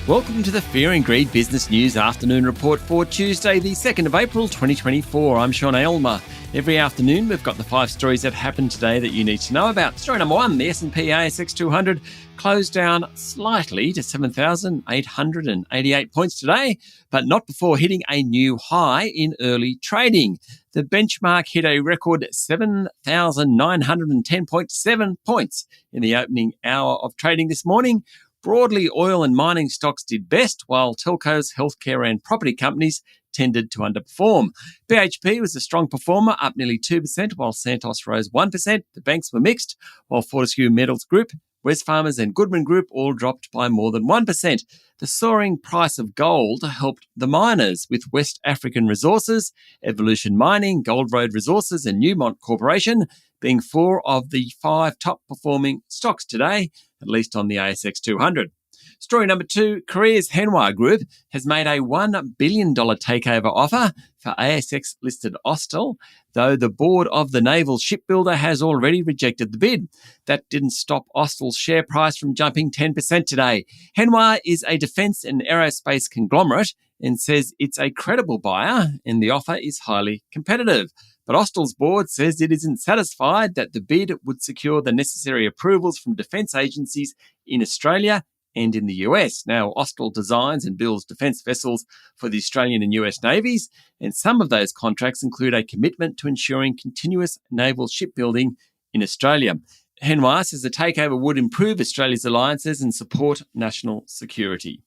Welcome to the Fear and Greed Business News Afternoon Report for Tuesday, the 2nd of April 2024. I'm Sean Aylmer. Every afternoon, we've got the 5 stories that happened today that you need to know about. Story number 1, the S&P ASX 200 closed down slightly to 7,888 points today, but not before hitting a new high in early trading. The benchmark hit a record 7,910.7 points in the opening hour of trading this morning. Broadly, oil and mining stocks did best, while telcos, healthcare and property companies tended to underperform. BHP was a strong performer, up nearly 2%, while Santos rose 1%. The banks were mixed, while Fortescue Metals Group, Wesfarmers and Goodman Group all dropped by more than 1%. The soaring price of gold helped the miners, with West African Resources, Evolution Mining, Gold Road Resources and Newmont Corporation being 4 of the 5 top-performing stocks today, at least on the ASX 200. Story number 2, Korea's Hanwha Group has made a $1 billion takeover offer for ASX-listed Austal, though the board of the naval shipbuilder has already rejected the bid. That didn't stop Austal's share price from jumping 10% today. Hanwha is a defence and aerospace conglomerate and says it's a credible buyer and the offer is highly competitive. But Austal's board says it isn't satisfied that the bid would secure the necessary approvals from defence agencies in Australia and in the US. Now, Austal designs and builds defence vessels for the Australian and US navies, and some of those contracts include a commitment to ensuring continuous naval shipbuilding in Australia. Hanwha says the takeover would improve Australia's alliances and support national security.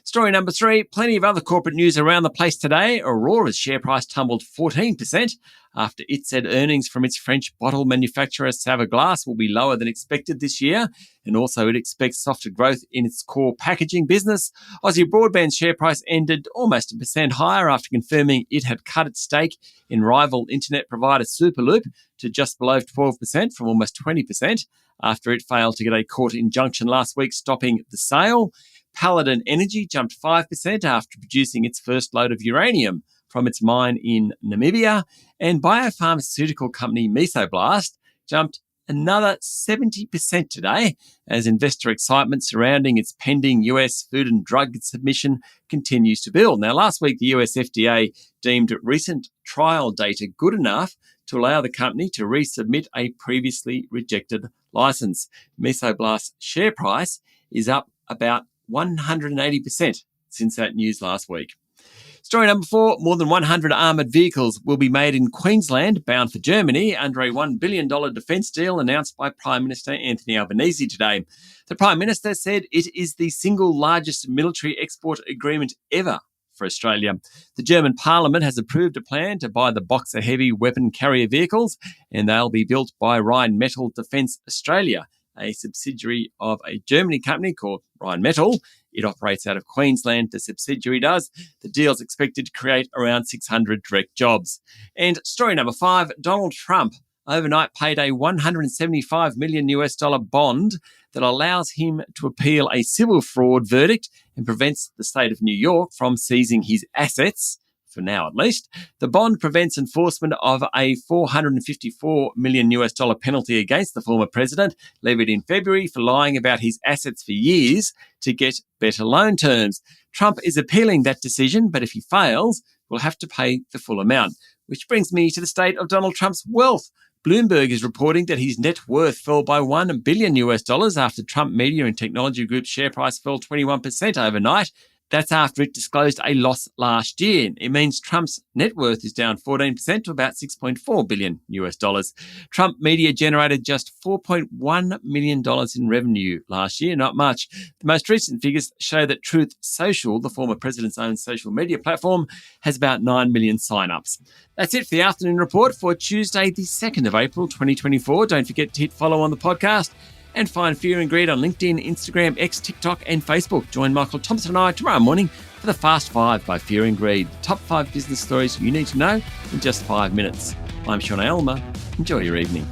Story number 3, plenty of other corporate news around the place today. Orora's share price tumbled 14% after it said earnings from its French bottle manufacturer Saverglass will be lower than expected this year, and also it expects softer growth in its core packaging business. Aussie Broadband's share price ended almost 1% higher after confirming it had cut its stake in rival internet provider Superloop to just below 12% from almost 20% after it failed to get a court injunction last week stopping the sale. Paladin Energy jumped 5% after producing its first load of uranium from its mine in Namibia, and biopharmaceutical company Mesoblast jumped another 70% today as investor excitement surrounding its pending US food and drug submission continues to build. Now, last week, the US FDA deemed recent trial data good enough to allow the company to resubmit a previously rejected license. Mesoblast's share price is up about 180% since that news last week. Story number 4, more than 100 armoured vehicles will be made in Queensland, bound for Germany, under a $1 billion defence deal announced by Prime Minister Anthony Albanese today. The Prime Minister said it is the single largest military export agreement ever for Australia. The German Parliament has approved a plan to buy the Boxer heavy weapon carrier vehicles, and they'll be built by Rheinmetall Defence Australia, a subsidiary of a Germany company called Rheinmetall. It operates out of Queensland, the subsidiary does. The deal's expected to create around 600 direct jobs. And story number 5, Donald Trump overnight paid a $175 million bond that allows him to appeal a civil fraud verdict and prevents the state of New York from seizing his assets, for now at least. The bond prevents enforcement of a $454 million penalty against the former president, levied in February for lying about his assets for years to get better loan terms. Trump is appealing that decision, but if he fails, will have to pay the full amount. Which brings me to the state of Donald Trump's wealth. Bloomberg is reporting that his net worth fell by $1 billion after Trump Media and Technology Group's share price fell 21% overnight. That's after it disclosed a loss last year. It means Trump's net worth is down 14% to about $6.4 billion. Trump Media generated just $4.1 million in revenue last year, not much. The most recent figures show that Truth Social, the former president's own social media platform, has about 9 million sign-ups. That's it for the afternoon report for Tuesday, the 2nd of April, 2024. Don't forget to hit follow on the podcast and find Fear and Greed on LinkedIn, Instagram, X, TikTok and Facebook. Join Michael Thompson and I tomorrow morning for the Fast 5 by Fear and Greed. The top 5 business stories you need to know in just 5 minutes. I'm Sean Aylmer. Enjoy your evening.